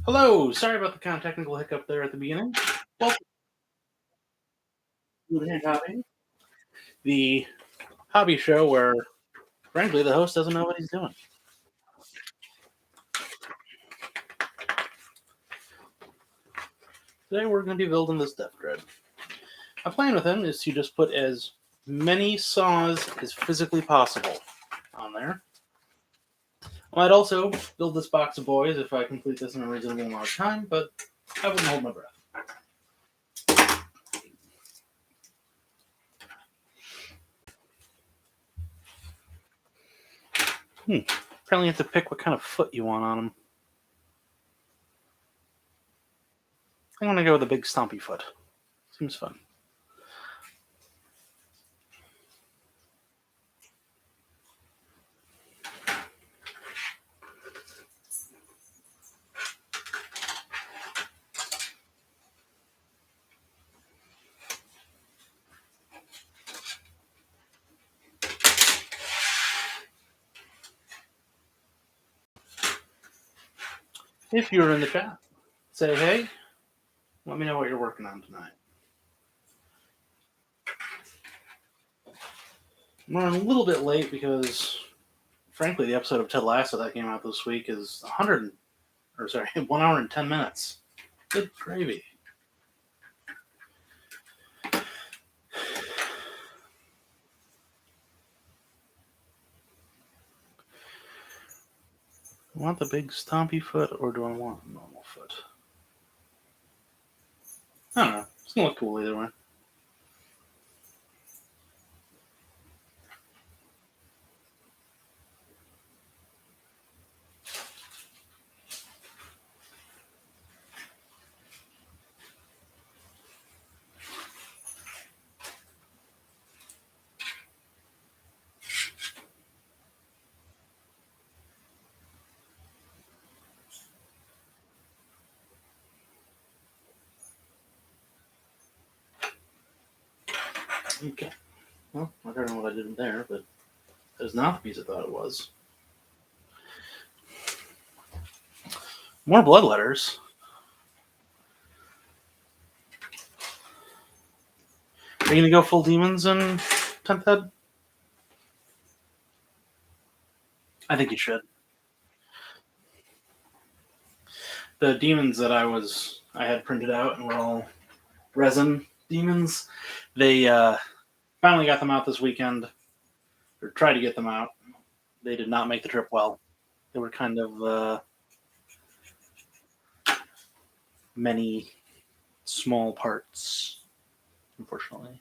Hello, sorry about the kind of technical hiccup there at the beginning. Welcome to the Hobby, the hobby show where, frankly, the host doesn't know what he's doing. Today we're going to be building this Deff grid. My plan with him is to just put as many saws as physically possible on there. I might also build this box of boys if I complete this in a reasonable amount of time, but I wouldn't hold my breath. Apparently you have to pick what kind of foot you want on them. I'm going to go with a big stompy foot. Seems fun. If you're in the chat, say hey. Let me know what you're working on tonight. I'm running a little bit late because, frankly, the episode of Ted Lasso that came out this week is 1 hour and 10 minutes. Good gravy. I want the big stompy foot, or do I want a normal foot? I don't know. It's gonna look cool either way. Okay. Well, I don't know what I did there, but that is not the piece I thought it was. More blood letters. Are you gonna go full demons in 10th Ed? I think you should. The demons that I had printed out and were all resin demons. They finally got them out this weekend, or tried to get them out. They did not make the trip well. They were kind of many small parts, unfortunately.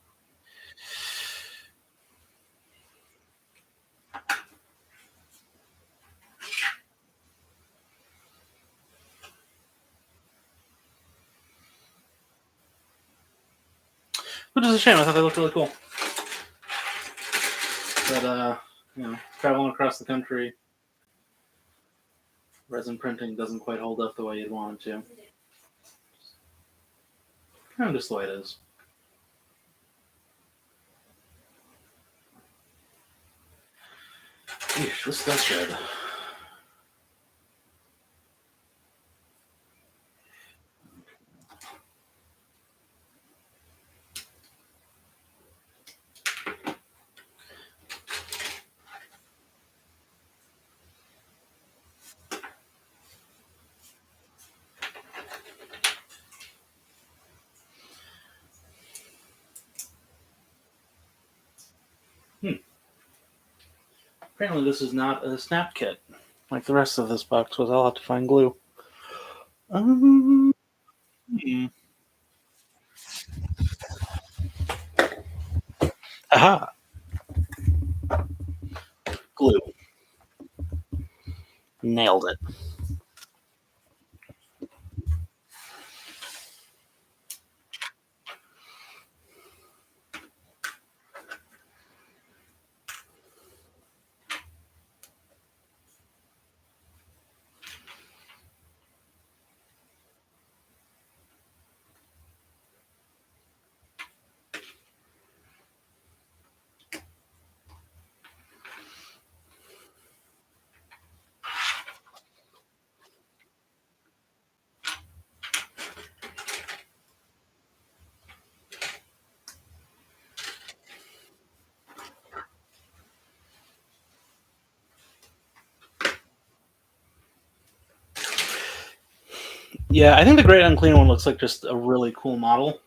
Which is a shame. I thought they looked really cool. But, traveling across the country, resin printing doesn't quite hold up the way you'd want it to. Kind of just the way it is. Eesh, this does good. Apparently this is not a snap kit, like the rest of this box was. I'll have to find glue. Aha! Glue. Nailed it. Yeah, I think the Great Unclean one looks like just a really cool model.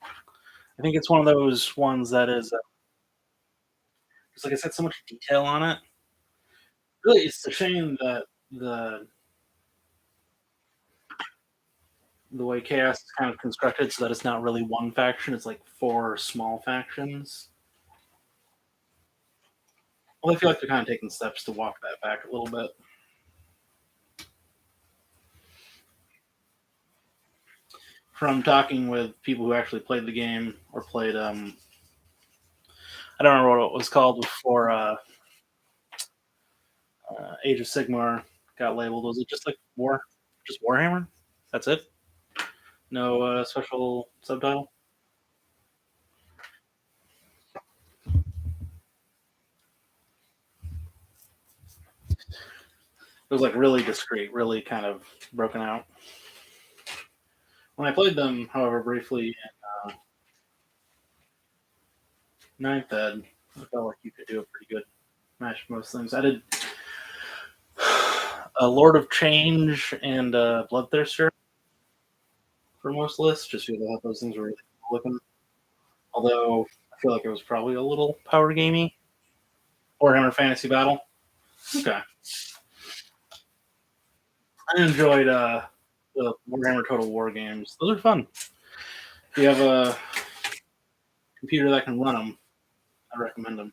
I think it's one of those ones that is, just like I said, so much detail on it. Really, it's a shame that the way Chaos is kind of constructed so that it's not really one faction, it's like four small factions. Well, I feel like they're kind of taking steps to walk that back a little bit. From talking with people who actually played the game or played, I don't remember what it was called before Age of Sigmar got labeled. Was it just like just Warhammer? That's it. No special subtitle. It was like really discreet, really kind of broken out. When I played them, however, briefly in ninth ed, I felt like you could do a pretty good match for most things. I did a Lord of Change and Bloodthirster for most lists, just because I thought those things were really cool looking. Although I feel like it was probably a little power gamey. Warhammer Fantasy Battle. Okay, I enjoyed the Warhammer Total War games. Those are fun. If you have a computer that can run them, I recommend them.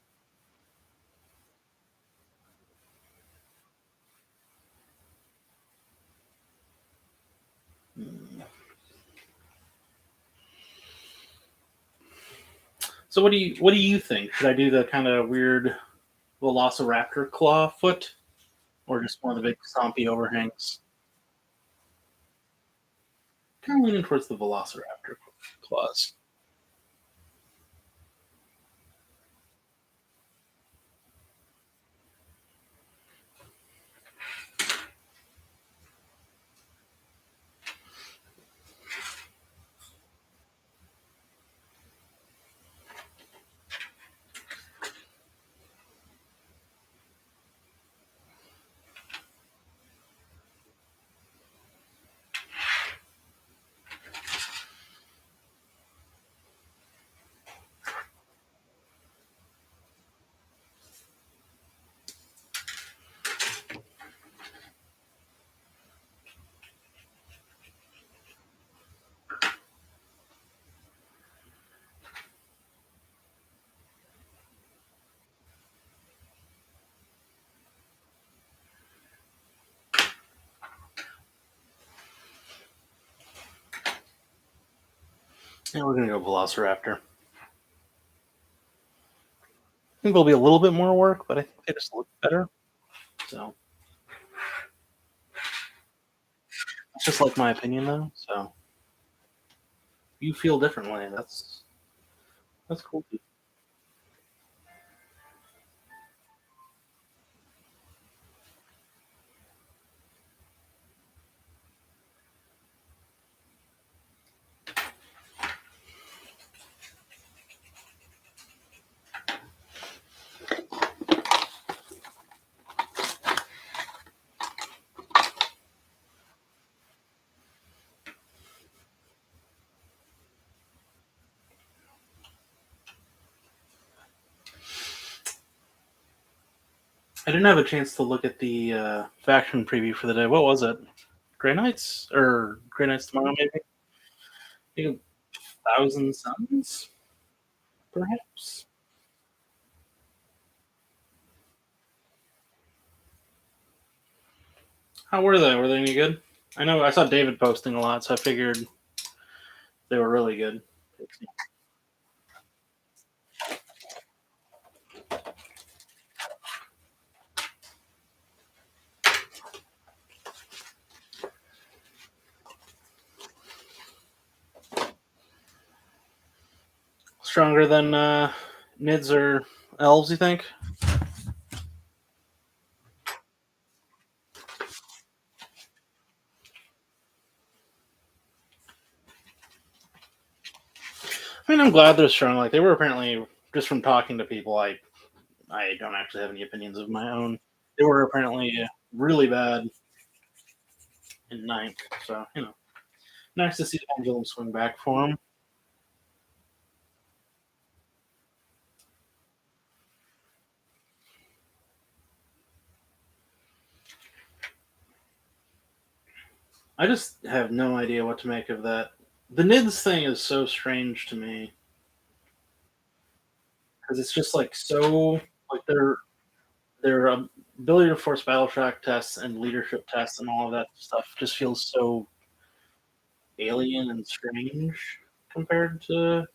So what do you think? Should I do the kind of weird Velociraptor claw foot, or just one of the big stompy overhangs? Kind of leaning towards the Velociraptor claws. Yeah, we're gonna go Velociraptor. I think there'll be a little bit more work, but I think they just look better. So it's just like my opinion, though. So you feel differently. That's cool. I didn't have a chance to look at the faction preview for the day. What was it? Grey Knights or Grey Knights tomorrow? Maybe. I think 1,000 Suns, perhaps. How were they? Were they any good? I know I saw David posting a lot, so I figured they were really good. Stronger than mids or elves, you think? I mean, I'm glad they're strong. Like they were apparently just from talking to people. I don't actually have any opinions of my own. They were apparently really bad in ninth. So you know. Nice to see the pendulum swing back for him. I just have no idea what to make of that. The NIDS thing is so strange to me because it's just like so like their ability to force battle track tests and leadership tests and all of that stuff just feels so alien and strange compared to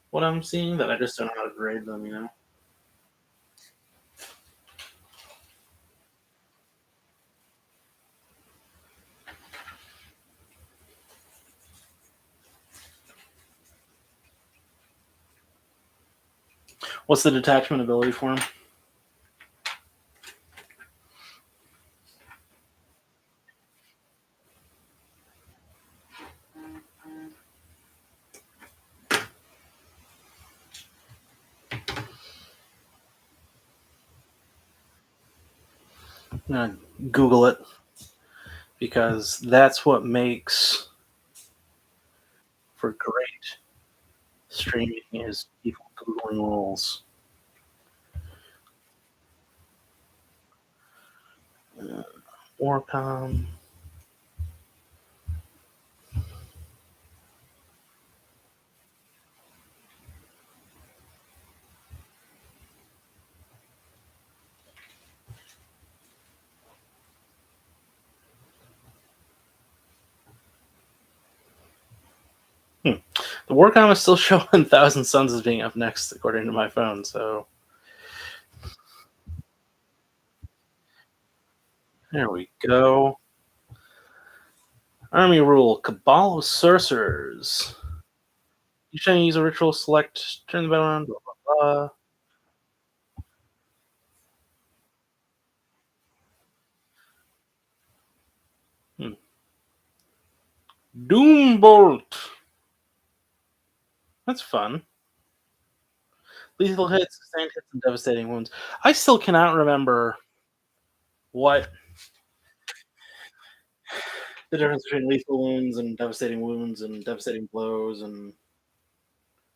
what I'm seeing that I just don't know how to grade them. What's the detachment ability for him? I'm gonna Google it because that's what makes for great streaming is people googling rules. Warcom. Hmm. The Warcom is still showing Thousand Suns as being up next, according to my phone. So there we go. Army rule: Cabal of Sorcerers. Each time you use a ritual, select turn the battle around. Blah blah blah. Hmm. Doombolt. That's fun. Lethal hits, sustained hits, and devastating wounds. I still cannot remember what the difference between lethal wounds and devastating blows, and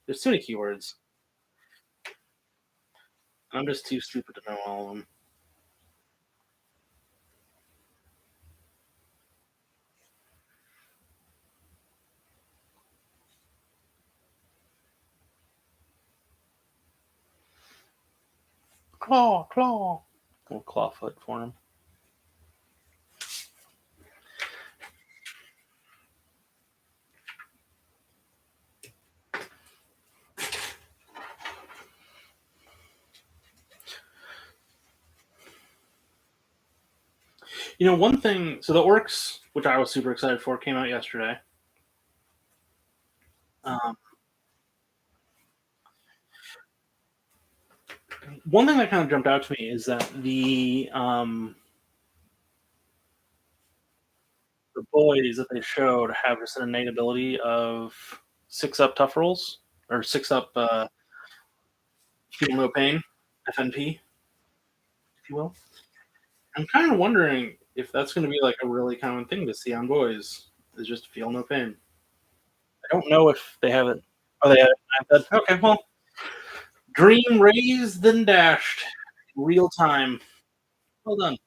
there's too many keywords. I'm just too stupid to know all of them. Claw, claw. Little clawfoot for him. One thing. So the orcs, which I was super excited for, came out yesterday. Um, One thing that kind of jumped out to me is that the boys that they showed have just an innate ability of 6-up tough rolls or 6-up feel no pain, FNP, if you will. I'm kind of wondering if that's going to be like a really common thing to see on boys is just feel no pain. I don't know if they have it. Oh, they have it. Okay, well, dream raised then dashed, real time. Well done.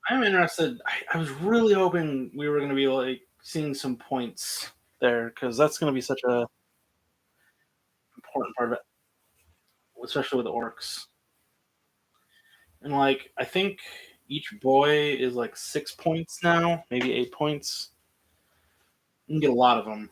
I'm interested. I was really hoping we were going to be like seeing some points there because that's going to be such a important part of it, especially with the orcs. And like, I think each boy is like 6 points now, maybe 8 points. You can get a lot of them.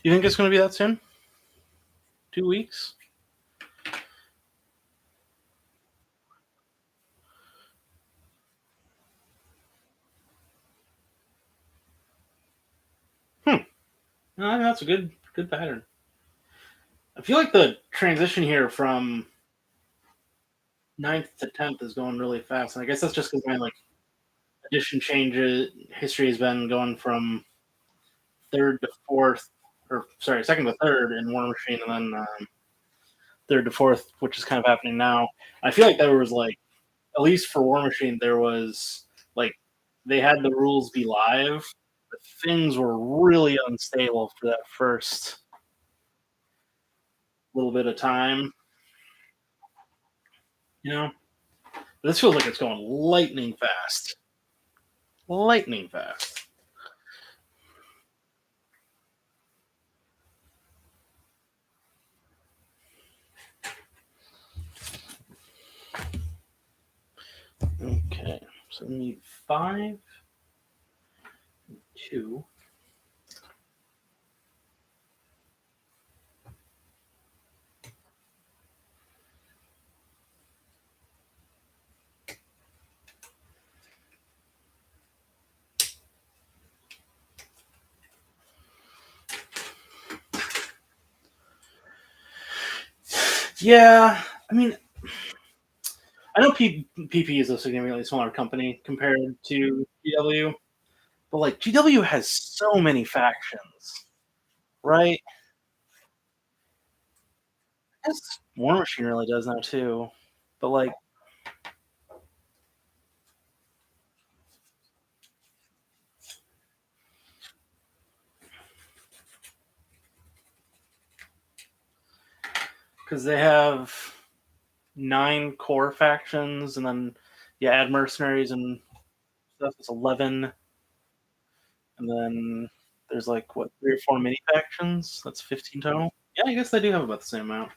You think it's going to be that soon? 2 weeks? That's a good pattern. I feel like the transition here from ninth to 10th is going really fast, and I guess that's just because my like edition changes history has been going from third to fourth, or sorry, second to third in War Machine, and then third to fourth, which is kind of happening now. I feel like there was like, at least for War Machine, there was like they had the rules be live, but things were really unstable for that first little bit of time. You know, this feels like it's going lightning fast, lightning fast. Okay, so we need 5, 2. Yeah, I mean, I know PP is a significantly smaller company compared to GW, but like GW has so many factions, right? I guess War Machine really does now too, but like, because they have 9 core factions, and then add mercenaries and stuff. It's 11, and then there's like what 3 or 4 mini factions. That's 15 total. Yeah, I guess they do have about the same amount.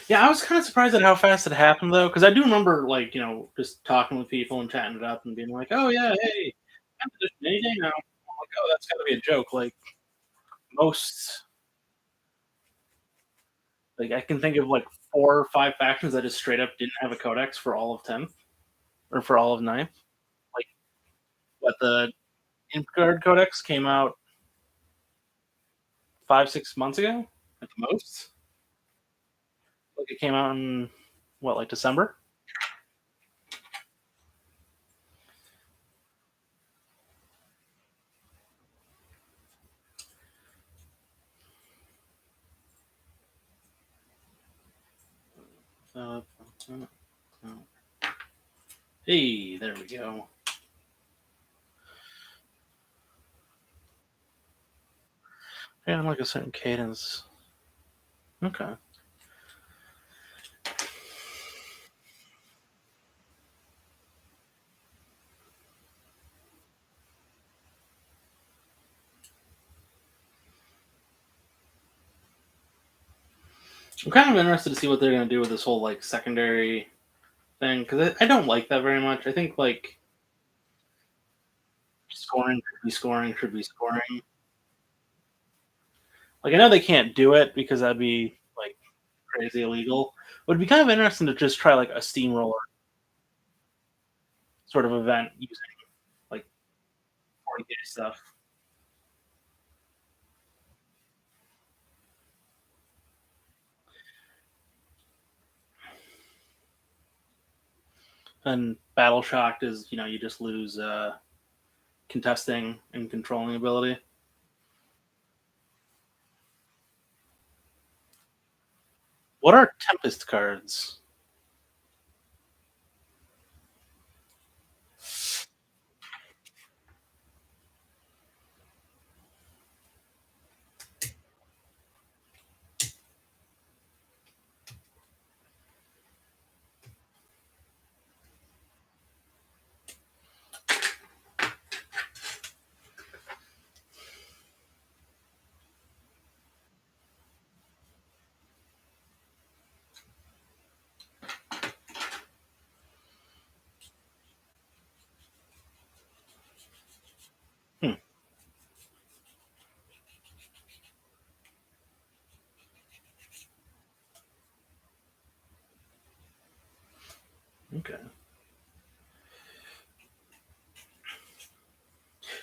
Yeah, I was kind of surprised at how fast it happened though, because I do remember like just talking with people and chatting it up and being like, "Oh yeah, hey, I'm just any day now." I'm like, "Oh, that's got to be a joke." Like most, like I can think of like 4 or 5 factions that just straight up didn't have a codex for all of 10th or for all of ninth. Like what the Imp Codex came out 5 6 months ago at the most. Like it came out in what, like December. Uh, hey, there we go. Yeah, like a certain cadence. Okay. I'm kind of interested to see what they're going to do with this whole like secondary thing because I don't like that very much. I think like scoring should be scoring should be scoring. Like I know they can't do it because that'd be like crazy illegal. But it'd be kind of interesting to just try like a steamroller sort of event using like 40K stuff. And battle shocked is you just lose contesting and controlling ability. What are Tempest cards?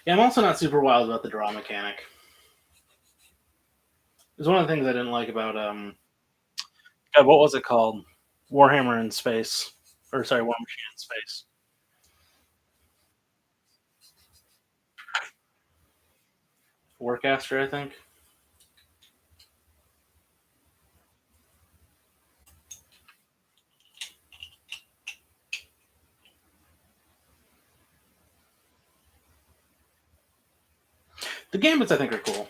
Yeah, I'm also not super wild about the draw mechanic. It's one of the things I didn't like about God, what was it called? Warhammer in Space, or sorry, War Machine in Space. Warcaster, I think. The gambits, I think, are cool.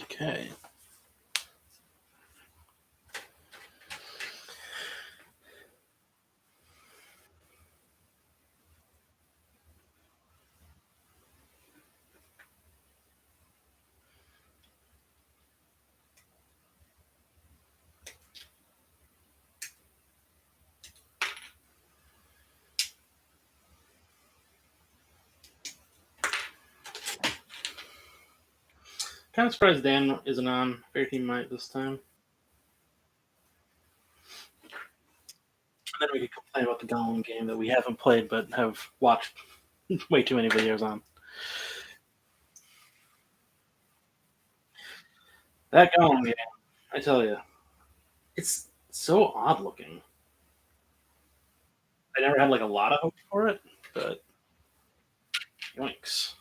Okay. Kind of surprised Dan isn't on Fair Team Might this time. And then we could complain about the Gollum game that we haven't played but have watched way too many videos on. That Gollum game, I tell you, it's so odd looking. I never had like a lot of hope for it, but yoinks.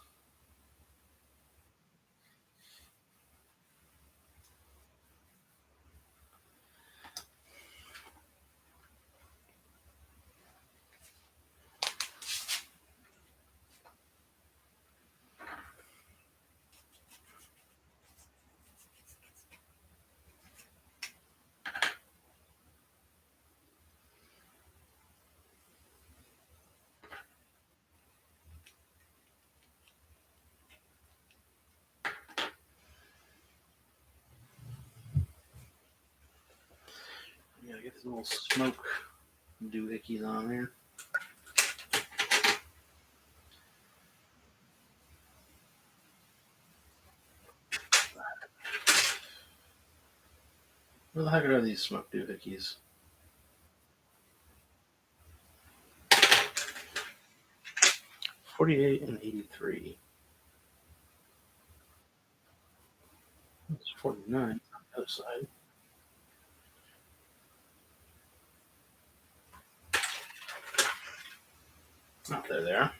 Yeah, get this little smoke doohickeys on there. Where the heck are these smoke doohickeys? 48 and 83. That's 49 on the other side. Oh, there they are.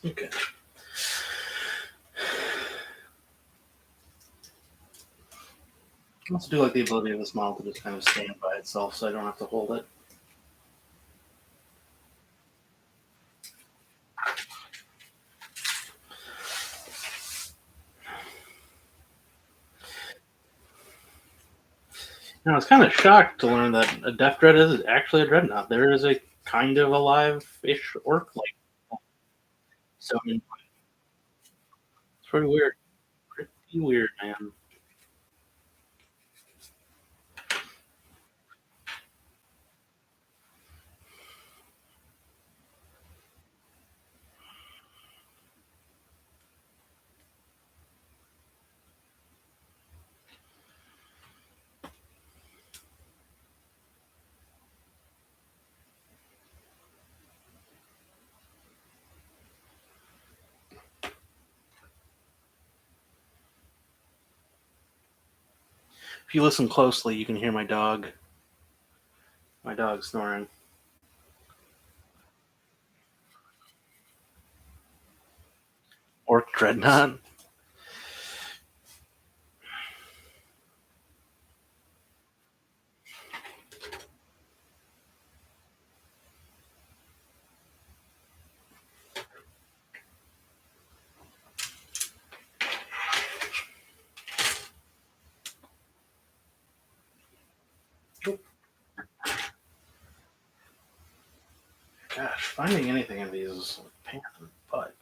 Okay. I also do like the ability of this model to just kind of stand by itself, so I don't have to hold it. Now, I was kind of shocked to learn that a Death Dread is actually a dreadnought. There is a kind of alive-ish orc like so. It's pretty weird. Pretty weird, man. If you listen closely, you can hear my dog. My dog snoring. Orc dreadnought. Gosh, finding anything in these is a pain in the butt.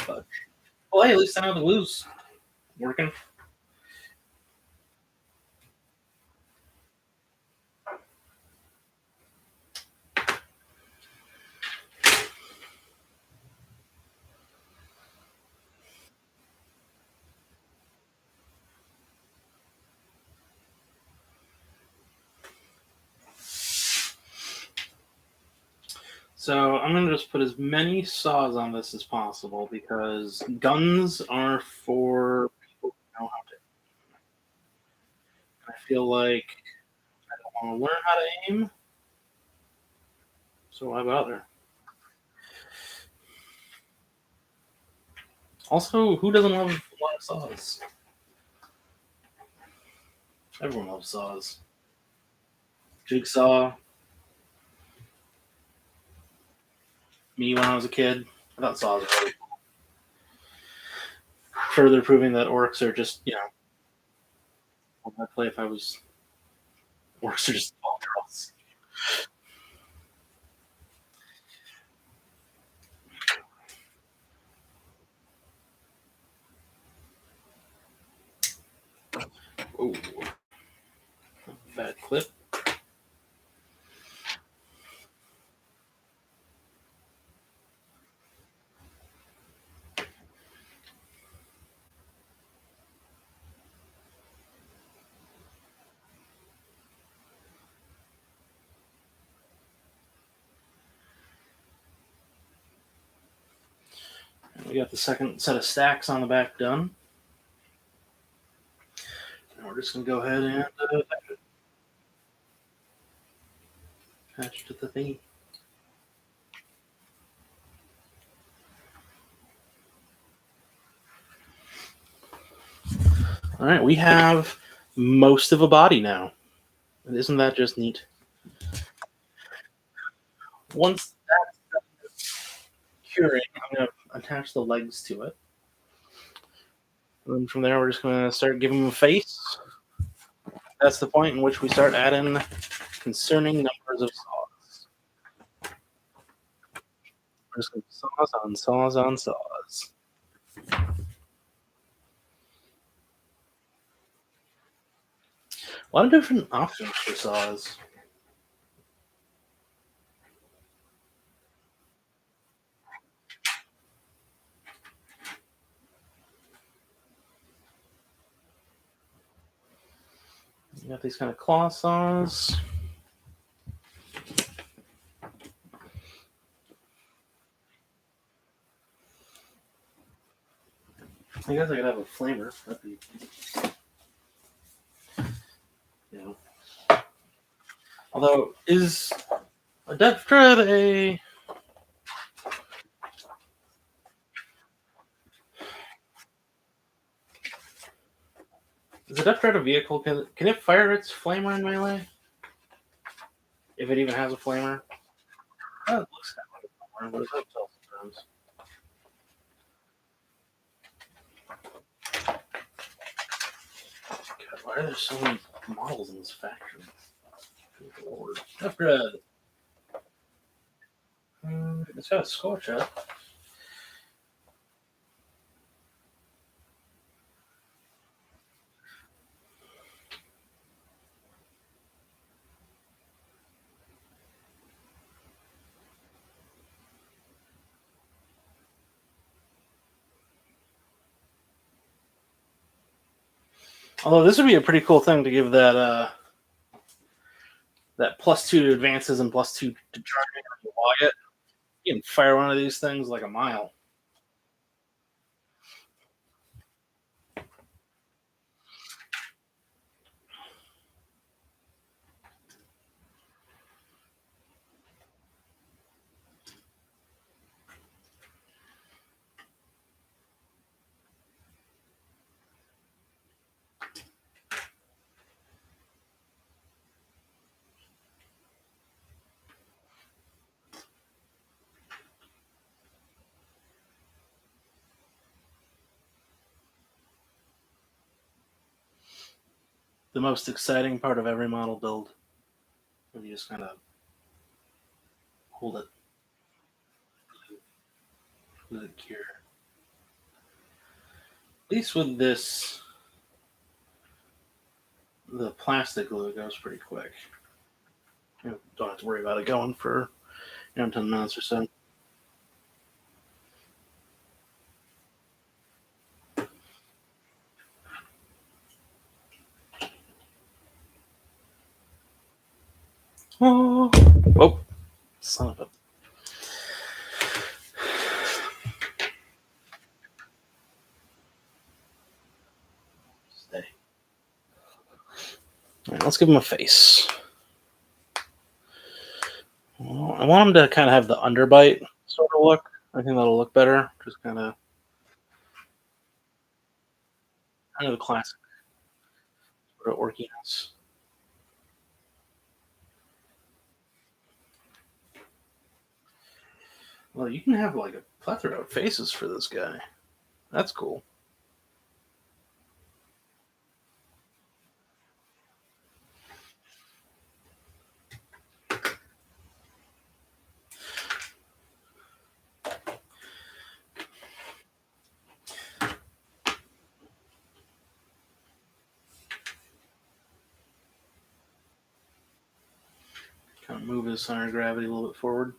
But well, hey, at least I know the glue's working. So I'm gonna just put as many saws on this as possible because guns are for people who know how to. I feel like I want to learn how to aim, so why bother? Also, who doesn't love a lot of saws? Everyone loves saws. Jigsaw. Me when I was a kid, I thought saws were really cool. Further proving that orcs are just what I'd play if I was orcs are just all girls. Oh, bad clip. We got the second set of stacks on the back done. And we're just gonna go ahead and attach to the thingy. All right, we have most of a body now. And isn't that just neat? Once that's curing, I'm going to attach the legs to it. And then from there, we're just going to start giving them a face. That's the point in which we start adding concerning numbers of saws. We're just going to saws on saws on saws. A lot of different options for saws. You got these kind of claw saws. I guess I could have a flamer. That'd be, Although, is a Death Dread a the Death Dread a vehicle? Can it fire its flamer in melee? If it even has a flamer? Oh, it looks kind of like a flamer, but it's hard to tell sometimes. God, why are there so many models in this faction? Good lord. Death Dread. It's got a scorch up. Although this would be a pretty cool thing to give that that +2 to advances and +2 to charging when you log it. You can fire one of these things like a mile. The most exciting part of every model build. When you just kind of hold it. Let it cure. At least with this, the plastic glue goes pretty quick. You don't have to worry about it going for 10 minutes or so. Oh, whoa, son of a. Stay. All right, let's give him a face. Well, I want him to kind of have the underbite sort of look. I think that'll look better. Just kind of the classic sort of orkiness. Well, you can have like a plethora of faces for this guy. That's cool. Kind of move his center of gravity a little bit forward.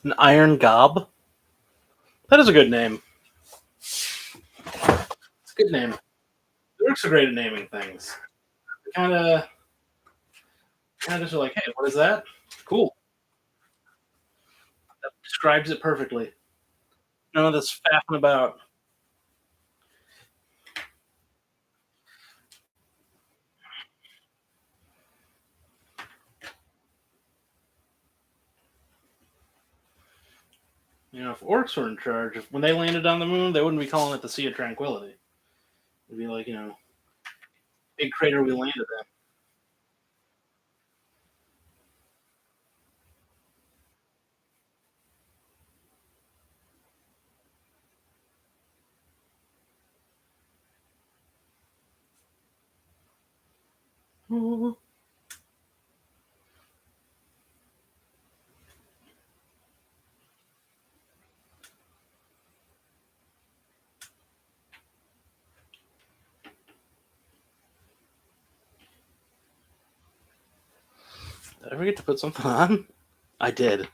An iron gob. That is a good name. It's a good name. Orcs are great at naming things. Kind of just like, hey, what is that? Cool. That describes it perfectly. None of this faffing about. If orcs were in charge, when they landed on the moon, they wouldn't be calling it the Sea of Tranquility. It'd be like, big crater we landed in. Did I forget to put something on? I did.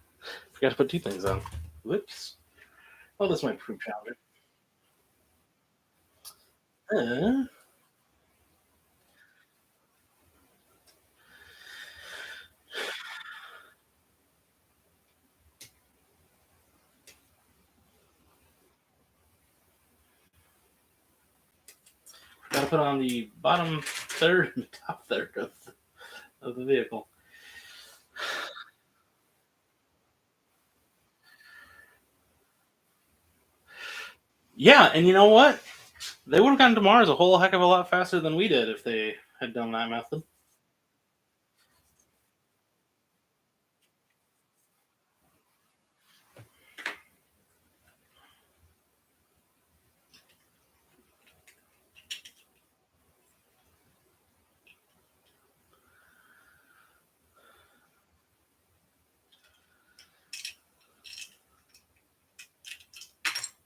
Forgot to put two things on. Whoops. Oh, this might prove challenging. Uh, Forgot to put on the bottom third and top third of the vehicle. Yeah, and you know what? They would have gotten to Mars a whole heck of a lot faster than we did if they had done that method.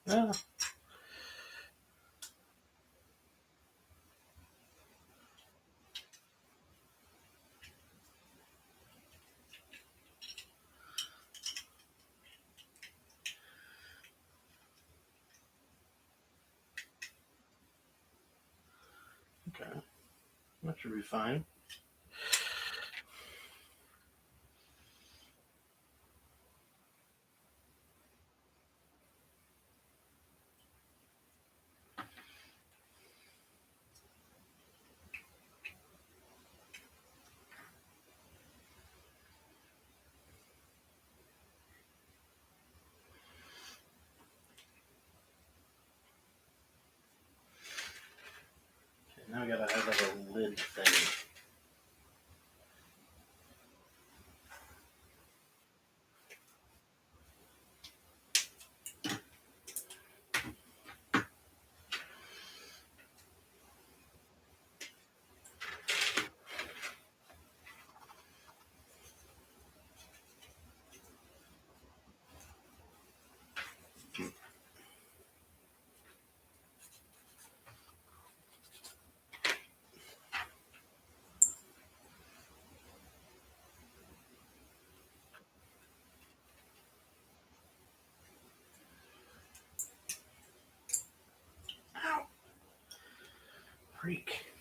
Yeah. Okay. That should be fine. Okay, now I gotta have like a lid thing. Ow! Freak.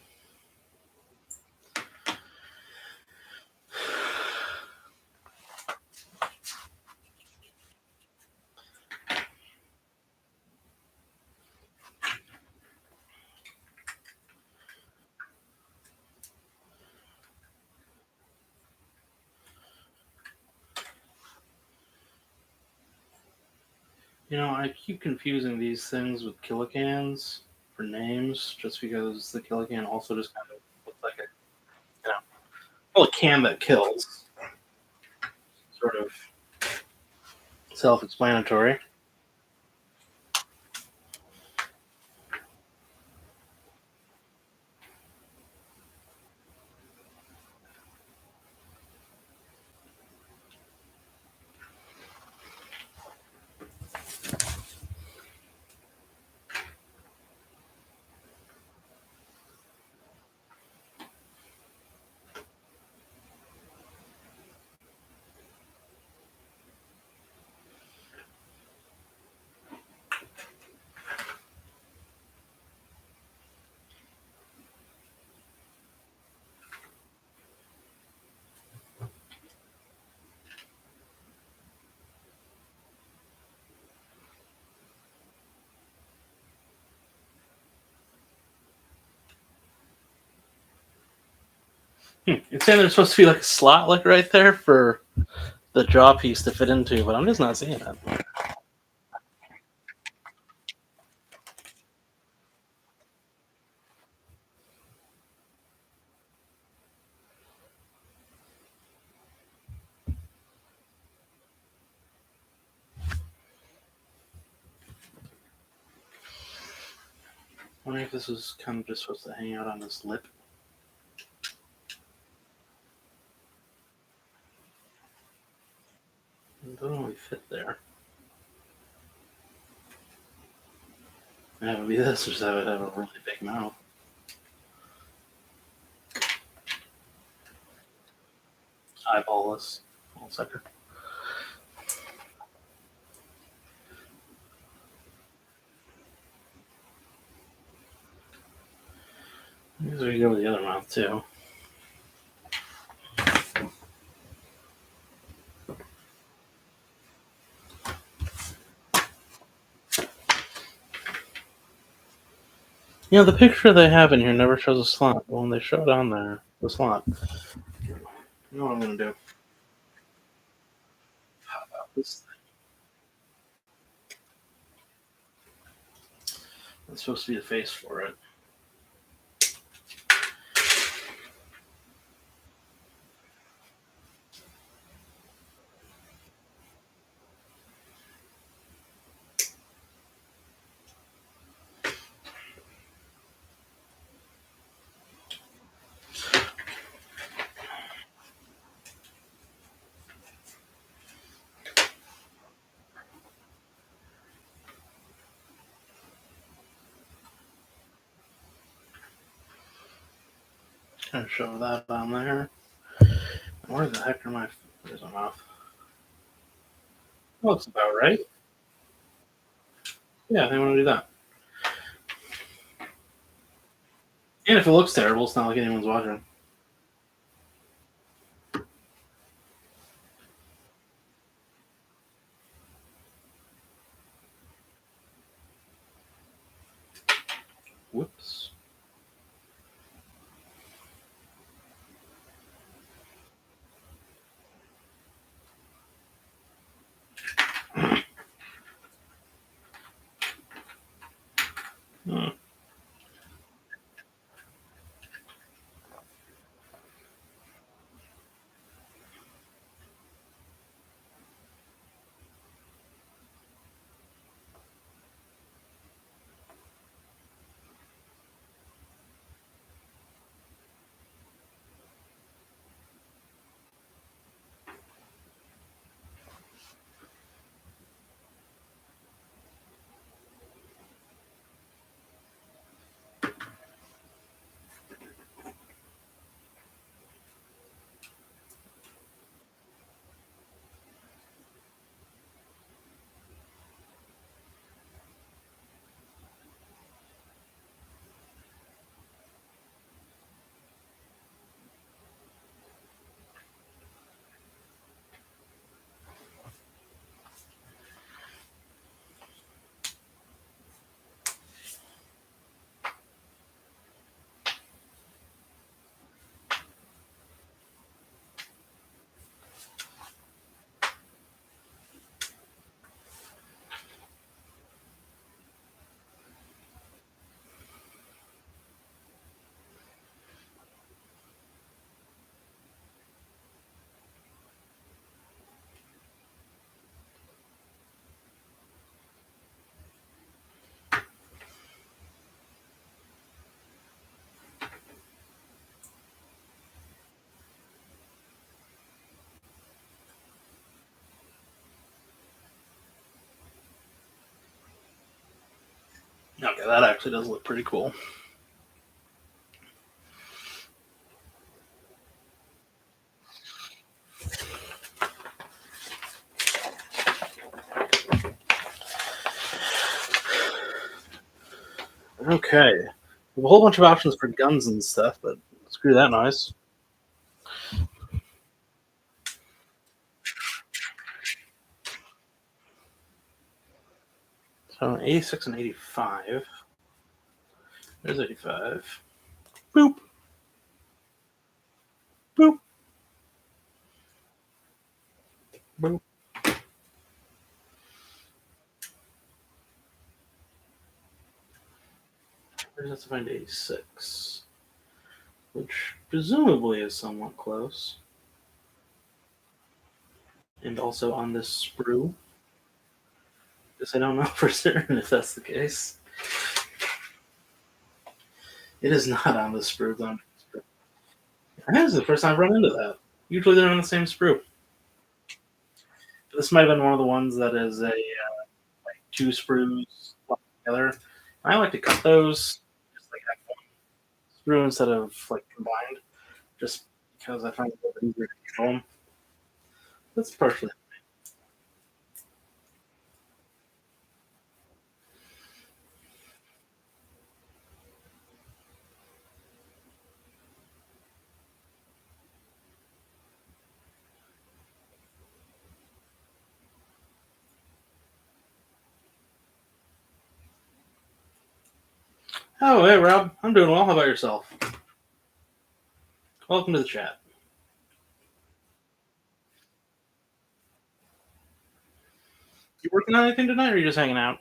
I keep confusing these things with killicans for names just because the killican also just kind of looks like you know, a can that kills. Sort of self explanatory. It's saying there's supposed to be like a slot like right there for the jaw piece to fit into, but I'm just not seeing it. I wonder if this is kind of just supposed to hang out on this lip. It doesn't really fit there. Have it be this, or just have it have a really big mouth. Eyeballless. One second. These are go with the other mouth too. You know, the picture they have in here never shows a slot, but when they show it on there, the slot. You know what I'm gonna do? How about this thing? That's supposed to be the face for it. Kind of show that on there. Where the heck are my? There's my mouth. Looks about right. Yeah, they want to do that. And if it looks terrible, it's not like anyone's watching. Whoops. Hmm. Okay, that actually does look pretty cool. Okay. We have a whole bunch of options for guns and stuff, but screw that noise. So 86 and 85. There's 85. Boop. Boop. Boop. I just have to find a 6, which presumably is somewhat close. And also on this sprue. Because I don't know for certain if that's the case. It is not on the sprue, though. This is the first time I've run into that. Usually they're on the same sprue. This might have been one of the ones that is a like 2 sprues together. I like to cut those, just like have one sprue instead of like combined, just because I find it a little bit easier to control them. That's partially. Oh, hey, Rob. I'm doing well. How about yourself? Welcome to the chat. You working on anything tonight, or are you just hanging out?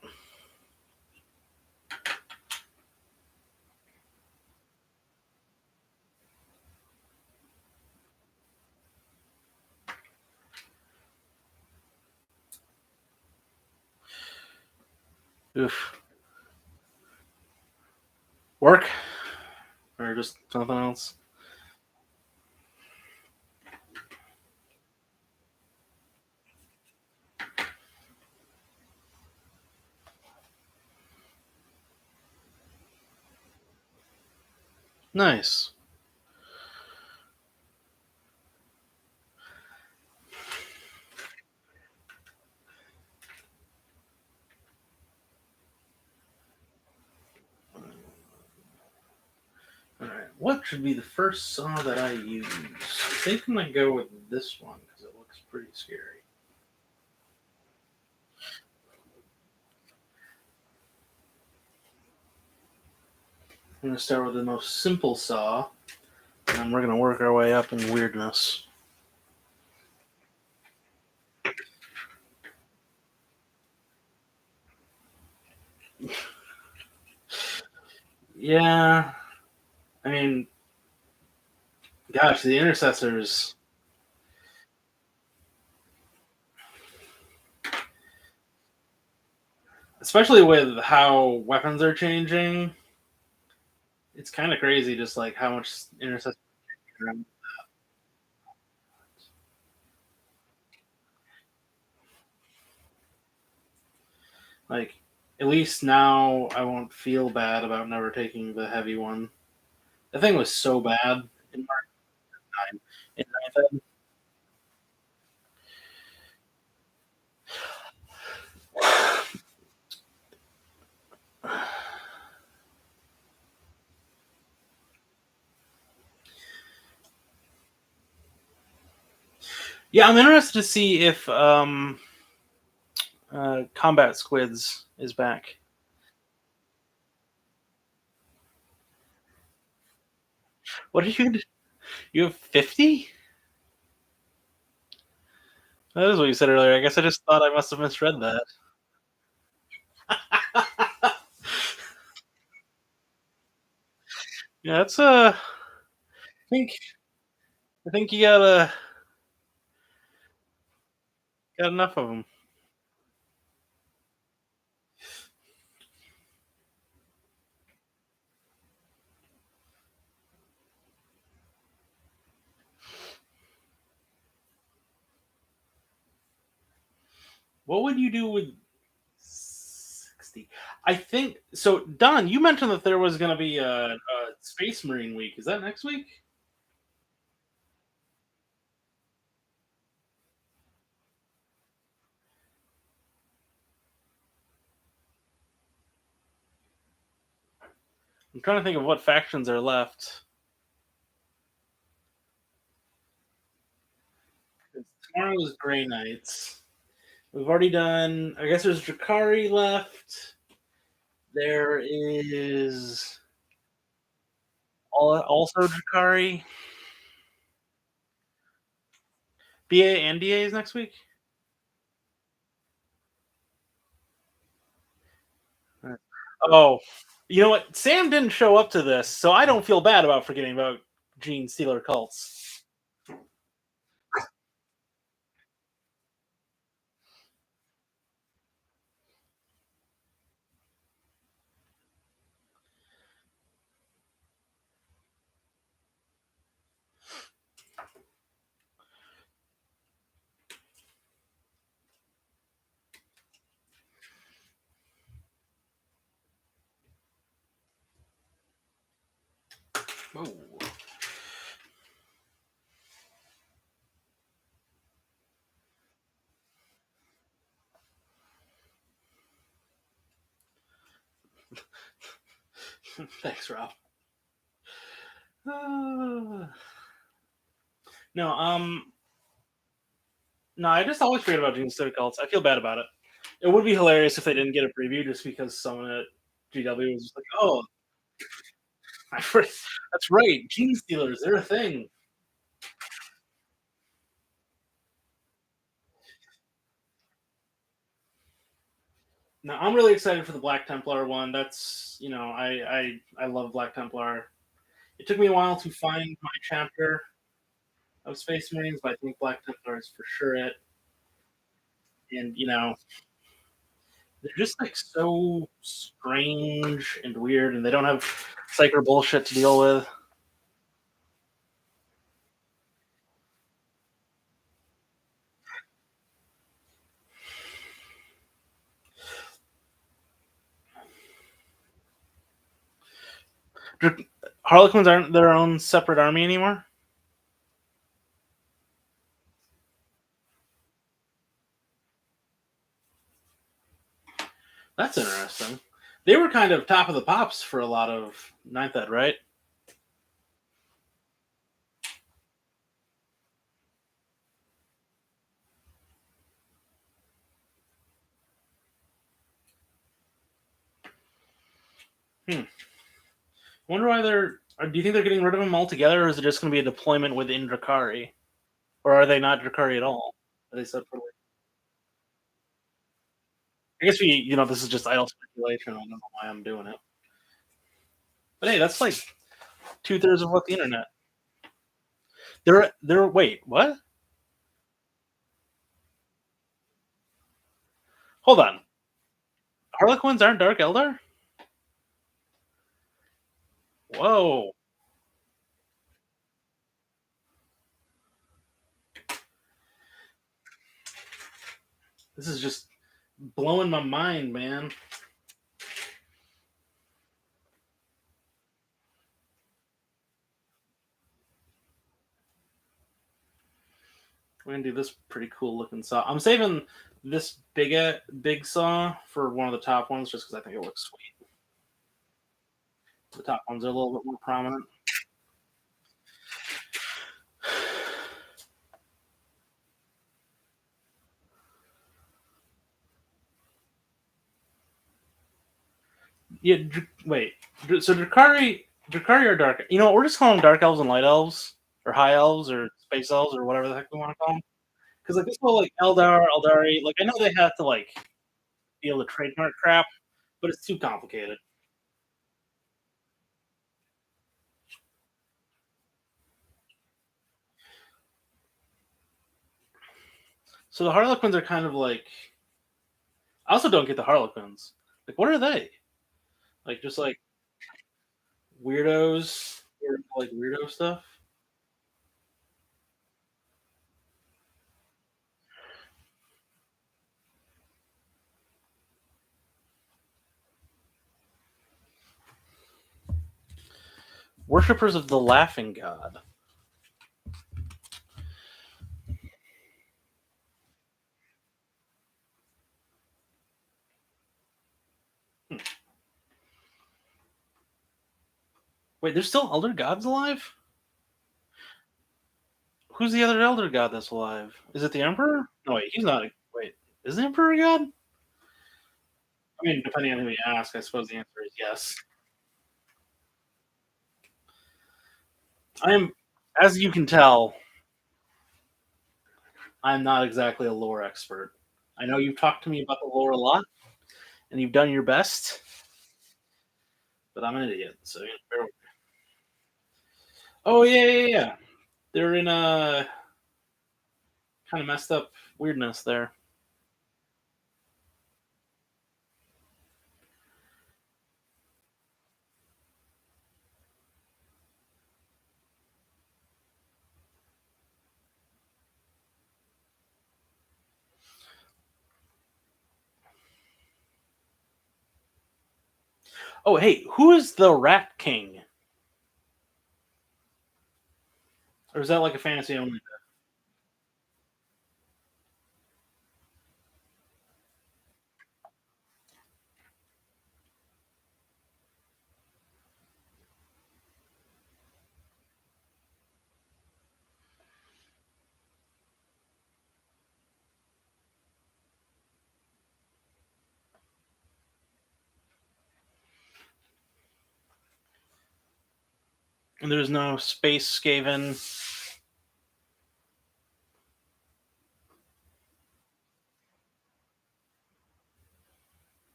Oof. Work? Or just something else? Nice. Alright, what should be the first saw that I use? I think I'm going to go with this one, because it looks pretty scary. I'm going to start with the most simple saw, and we're going to work our way up in weirdness. Yeah, I mean, gosh, the intercessors, especially with how weapons are changing, it's kind of crazy just like how much intercessor. Like, at least now I won't feel bad about never taking the heavy one. The thing was so bad in Mark 9. In ninth ed. Yeah, I'm interested to see if Combat Squids is back. What did you? You have 50? That is what you said earlier. I guess I just thought I must have misread that. Yeah, that's think I think you got enough of them. What would you do with 60? I think so. Don, you mentioned that there was going to be a Space Marine week. Is that next week? I'm trying to think of what factions are left. Tomorrow is Grey Knights. We've already done. I guess there's Drakari left. There is also Drakari. BA and DA is next week. Right. Oh, you know what? Sam didn't show up to this, so I don't feel bad about forgetting about Gene Steeler cults. Oh. Thanks, Rob. Uh, no, no, I just always forget about Gene Steeler cults. I feel bad about it. It would be hilarious if they didn't get a preview just because someone at GW was just like, "Oh, that's right, Gene Stealers, they're a thing." No, I'm really excited for the Black Templar one. That's I love Black Templar. It took me a while to find my chapter of Space Marines, but I think Black Templar is for sure it. And they're just like so strange and weird, and they don't have psyker bullshit to deal with. Harlequins aren't their own separate army anymore. That's interesting. They were kind of top of the pops for a lot of Ninth Ed, right? Hmm. Wonder why they're. Do you think they're getting rid of them altogether, or is it just going to be a deployment within Drakari, or are they not Drakari at all? Are they separately? I guess this is just idle speculation. I don't know why I'm doing it, but hey, that's like 2/3 of what the internet. They're. Wait, what? Hold on. Harlequins aren't Dark Eldar? Whoa, this is just blowing my mind, man. We're gonna do this pretty cool looking saw. I'm saving this big saw for one of the top ones just because I think it looks sweet. The top ones are a little bit more prominent. Yeah, wait. So Drakari are dark. You know what? We're just calling them dark elves and light elves, or high elves, or space elves, or whatever the heck we want to call them. Because like this whole like Eldar, Eldari, like I know they have to like deal with trademark crap, but it's too complicated. So the Harlequins are kind of like. I also don't get the Harlequins. Like, what are they? Like, just like weirdos, or like weirdo stuff. Worshippers of the Laughing God. Hmm. Wait, there's still elder gods alive? Who's the other elder god that's alive? Is it the Emperor? No, wait, he's not. Wait, is the Emperor a god? I mean, depending on who you ask, I suppose the answer is yes. I am, as you can tell, I'm not exactly a lore expert. I know you've talked to me about the lore a lot, and you've done your best, but I'm an idiot. So bear with- oh yeah, yeah, yeah. They're in a kind of messed up weirdness there. Oh hey, who is the Rat King? Or is that like a fantasy only? And there's no space Skaven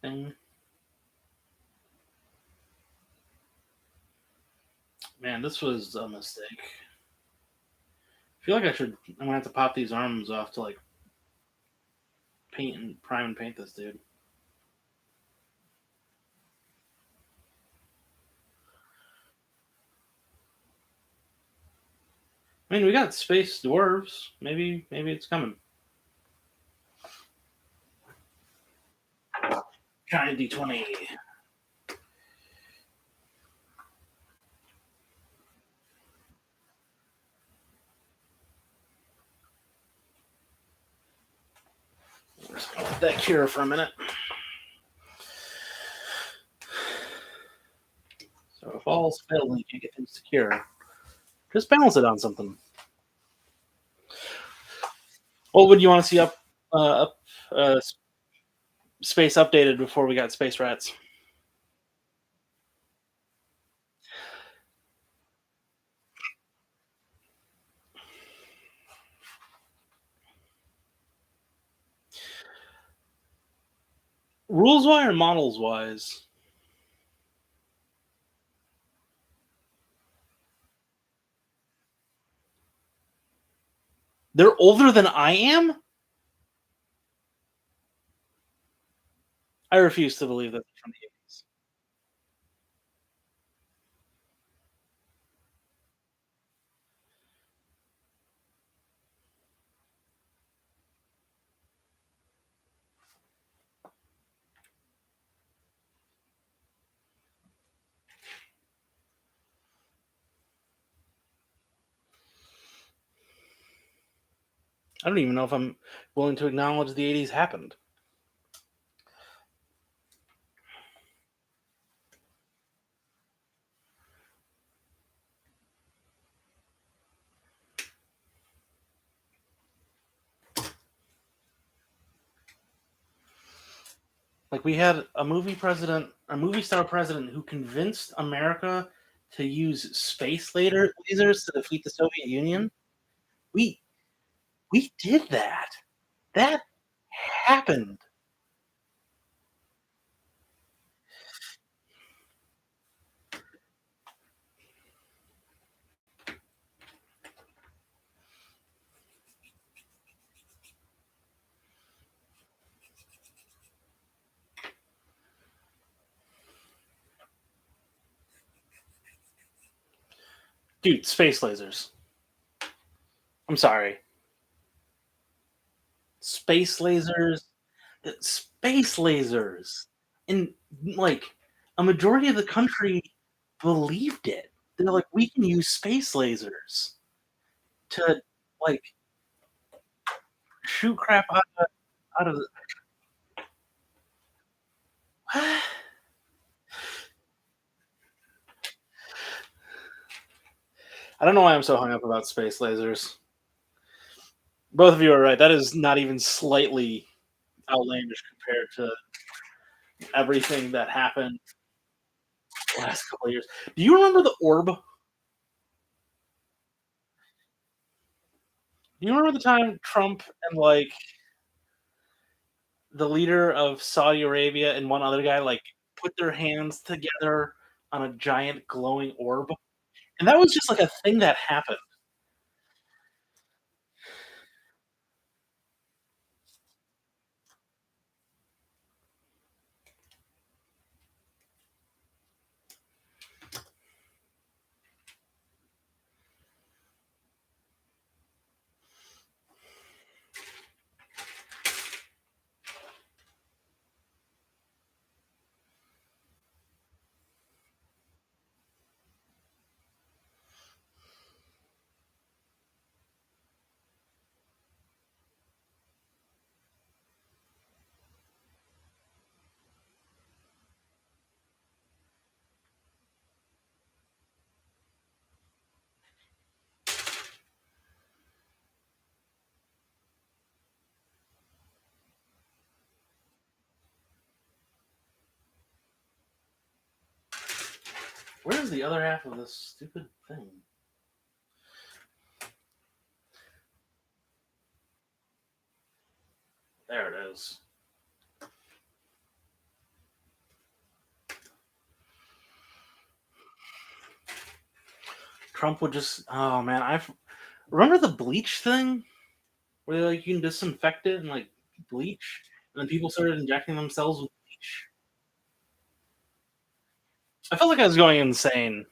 thing. Man, this was a mistake. I feel like I'm gonna have to pop these arms off to like paint and prime and paint this dude. I mean, we got space dwarves. Maybe it's coming. Kind D20. Let that cure for a minute. So if all's failed and you can't get things to cure, just balance it on something. What would you want to see up uh, space updated before we got space rats? Rules wise or models wise? They're older than I am? I refuse to believe that they're from the 80s. I don't even know if I'm willing to acknowledge the 80s happened. Like we had a movie star president who convinced America to use lasers to defeat the Soviet Union. We we did that. That happened. Dude, space lasers. I'm sorry. Space lasers. Space lasers. And like a majority of the country believed it. They're like, we can use space lasers to like shoot crap out of the what? I don't know why I'm so hung up about space lasers. Both of you are right. That is not even slightly outlandish compared to everything that happened the last couple of years. Do you remember the orb? Do you remember the time Trump and like the leader of Saudi Arabia and one other guy like put their hands together on a giant glowing orb? And that was just like a thing that happened. Where's the other half of this stupid thing? There it is. Trump would just oh man, I remember the bleach thing where like you can disinfect it and like bleach, and then people started injecting themselves with bleach. I felt like I was going insane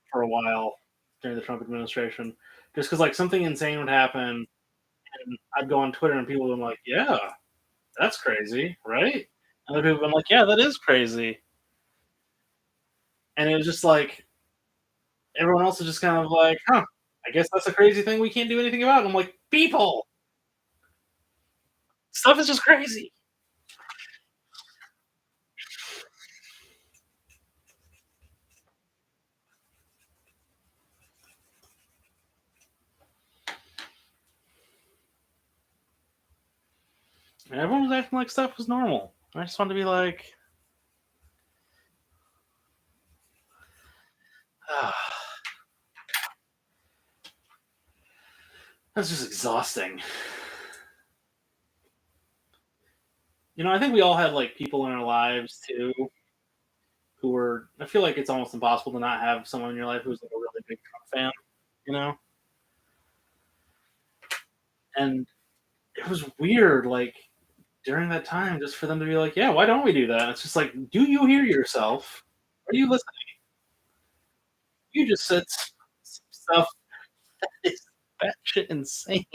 for a while during the Trump administration, just because like something insane would happen, and I'd go on Twitter and people would be like, "Yeah, that's crazy, right?" And other people would be like, "Yeah, that is crazy," and it was just like everyone else is just kind of like, "Huh, I guess that's a crazy thing we can't do anything about." And I'm like, "People, stuff is just crazy." And everyone was acting like stuff was normal. I just wanted to be like, ah, that's just exhausting. I think we all had like people in our lives too who were. I feel like it's almost impossible to not have someone in your life who's like a really big Trump fan, you know. And it was weird, like during that time, just for them to be like, "Yeah, why don't we do that?" It's just like, do you hear yourself? Are you listening? You just said some stuff that is batshit insane.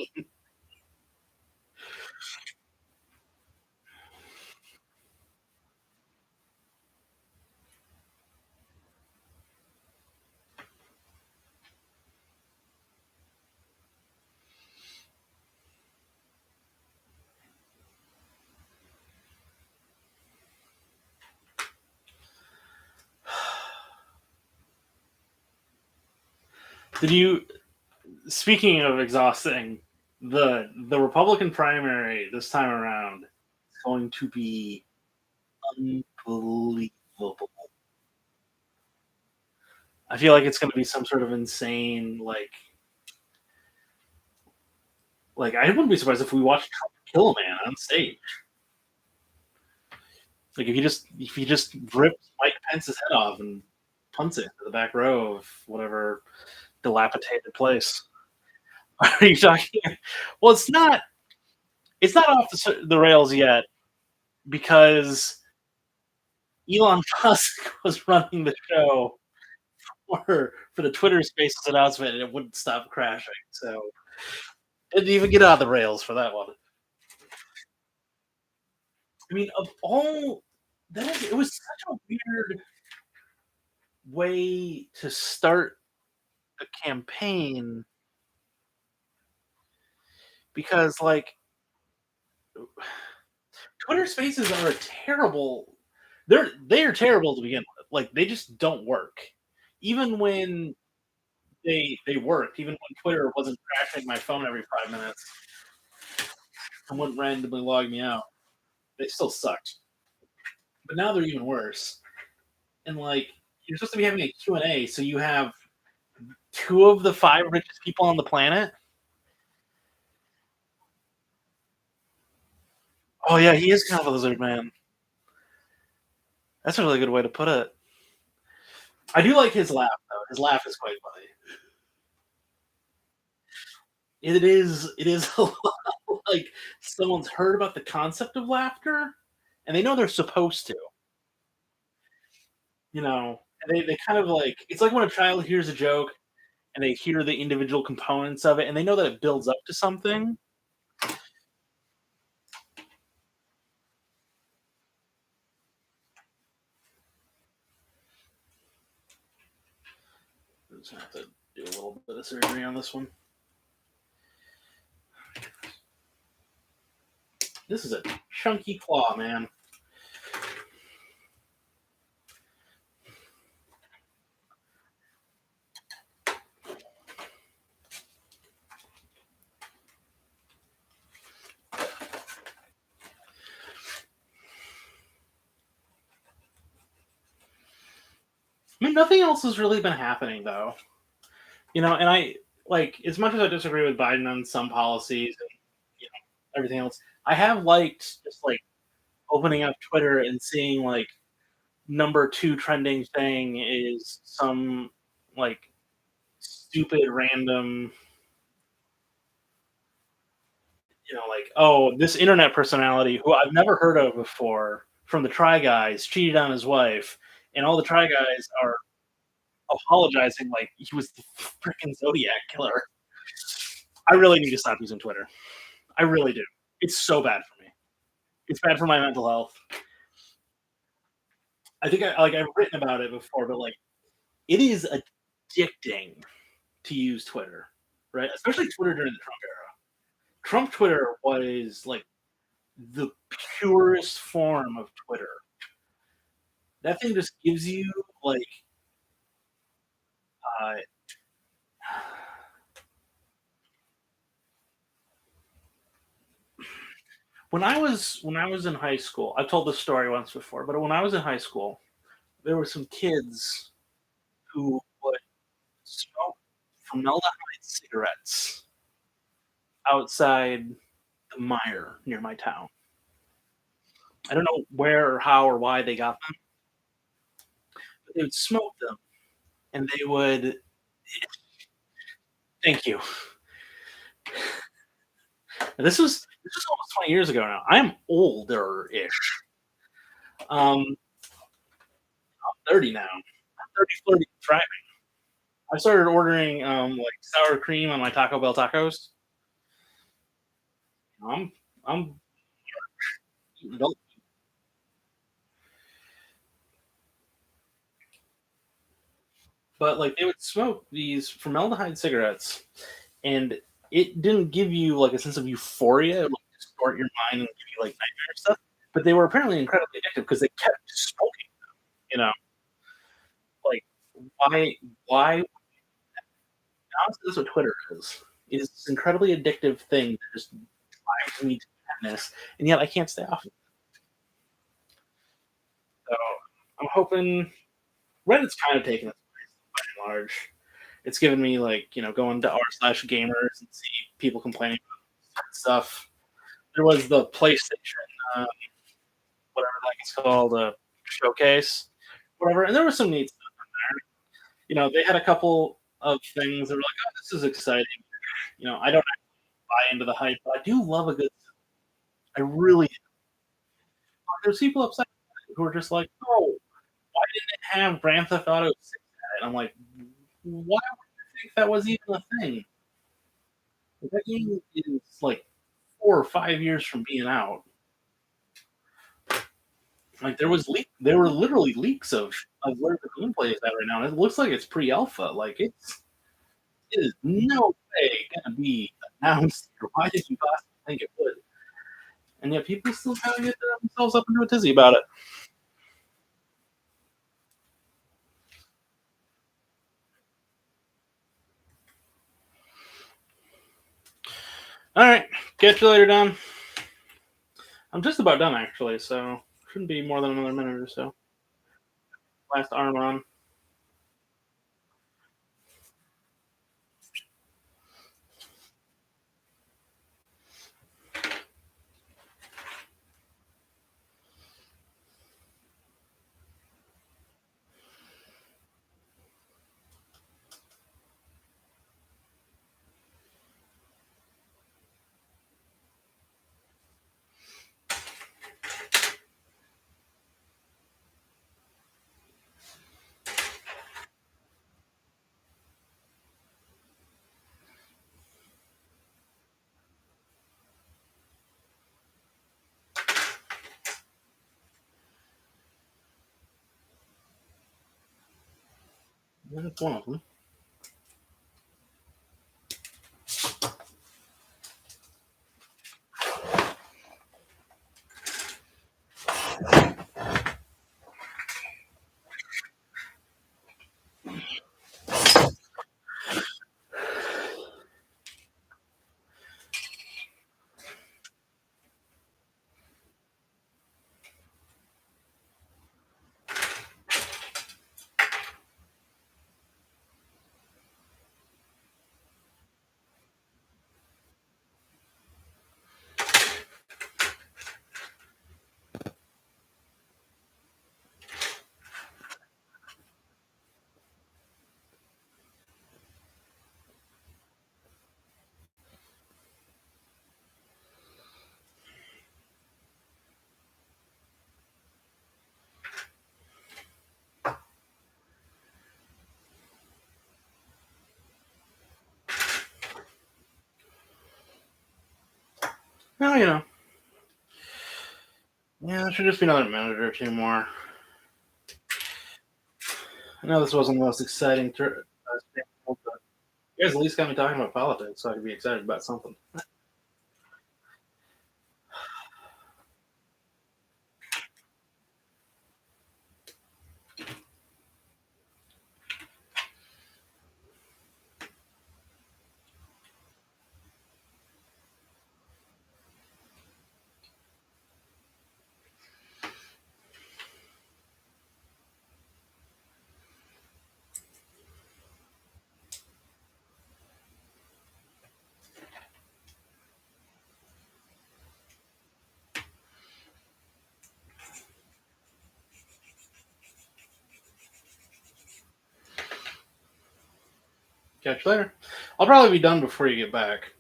Did you? Speaking of exhausting, the Republican primary this time around is going to be unbelievable. I feel like it's going to be some sort of insane, like I wouldn't be surprised if we watched Trump kill a man on stage. Like if he just rips Mike Pence's head off and punts it to the back row of whatever dilapidated place. Are you talking? Well, it's not off the rails yet because Elon Musk was running the show for the Twitter Spaces announcement, and it wouldn't stop crashing. So it didn't even get out of the rails for that one. I mean, of all it was such a weird way to start a campaign because, like, Twitter Spaces are a terrible. They are terrible to begin with. Like, they just don't work. Even when they worked, even when Twitter wasn't crashing my phone every 5 minutes and wouldn't randomly log me out, they still sucked. But now they're even worse. And like, you're supposed to be having a Q&A, so you have two of the five richest people on the planet, Oh yeah, he is kind of a lizard man. That's a really good way to put it. I do like his laugh though. His laugh is quite funny. It is a lot like someone's heard about the concept of laughter, and they know they're supposed to, and they kind of like it's like when a child hears a joke and they hear the individual components of it, and they know that it builds up to something. I'm just gonna have to do a little bit of surgery on this one. This is a chunky claw, man. I mean, nothing else has really been happening though. And I like as much as I disagree with Biden on some policies and everything else, I have liked just like opening up Twitter and seeing like number two trending thing is some like stupid random, like, oh, this internet personality who I've never heard of before from the Try Guys cheated on his wife, and all the Try Guys are apologizing like he was the freaking Zodiac killer. I really need to stop using Twitter. I really do. It's so bad for me. It's bad for my mental health. I think I've written about it before, but like it is addicting to use Twitter, right? Especially Twitter during the Trump era. Trump Twitter was like the purest form of Twitter. That thing just gives you like uh, when I was in high school. I've told this story once before, but when I was in high school, there were some kids who would smoke formaldehyde cigarettes outside the mire near my town. I don't know where or how or why they got them, but they would smoke them, and they would. Thank you. This was almost 20 years ago now. I am older ish. 30 now. I'm 30 flirty with thriving. I started ordering like sour cream on my Taco Bell tacos. I'm eating adult. But like they would smoke these formaldehyde cigarettes, and it didn't give you like a sense of euphoria. It would like, distort your mind and give you like nightmare stuff. But they were apparently incredibly addictive because they kept smoking. You know, like why why honestly, that's what Twitter is. It is this incredibly addictive thing that just drives me to madness, and yet I can't stay off it. So I'm hoping Reddit's kind of taken its place by and large. It's given me like going to r/gamers and see people complaining about stuff. There was the PlayStation, uh, whatever that is called, showcase, whatever, and there was some neat stuff there. They had a couple of things that were like, "Oh, this is exciting." I don't buy into the hype, but I do love a good. I really there's people upset who are just like, "Oh, why didn't it have Grand Theft Auto 6 in it?" I'm like, "Why would you think that was even a thing? That game is like 4 or 5 years from being out." Like there were literally leaks of where the gameplay is at right now. And it looks like it's pre-alpha. Like it is no way gonna be announced. Why did you possibly think it would? And yet people still kind of get themselves up into a tizzy about it. All right, catch you later, Don. I'm just about done actually, so shouldn't be more than another minute or so. Last arm on. That's one of them. Well, yeah, there should just be another minute or two more. I know this wasn't the most exciting but you guys at least got me talking about politics, so I could be excited about something. Catch you later. I'll probably be done before you get back.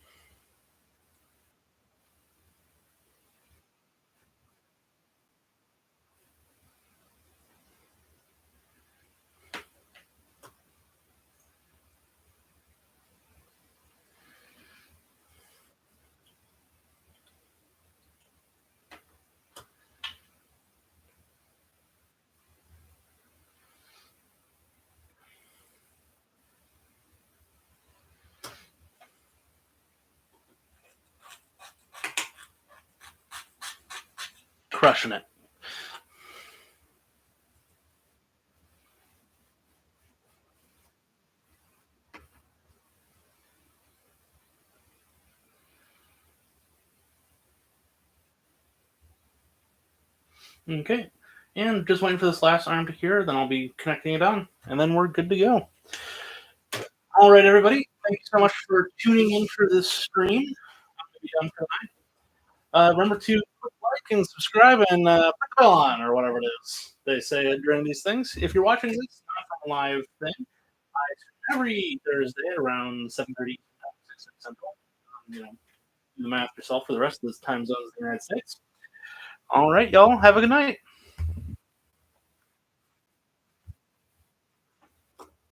Crushing it. Okay. And just waiting for this last arm to cure, then I'll be connecting it on, and then we're good to go. All right, everybody. Thank you so much for tuning in for this stream. I'm going to be done for tonight. Remember to like and subscribe and put the bell on, or whatever it is they say during these things. If you're watching this not from a live thing, I every Thursday around 7:30 Central. Do the math yourself for the rest of the time zones in the United States. All right, y'all. Have a good night.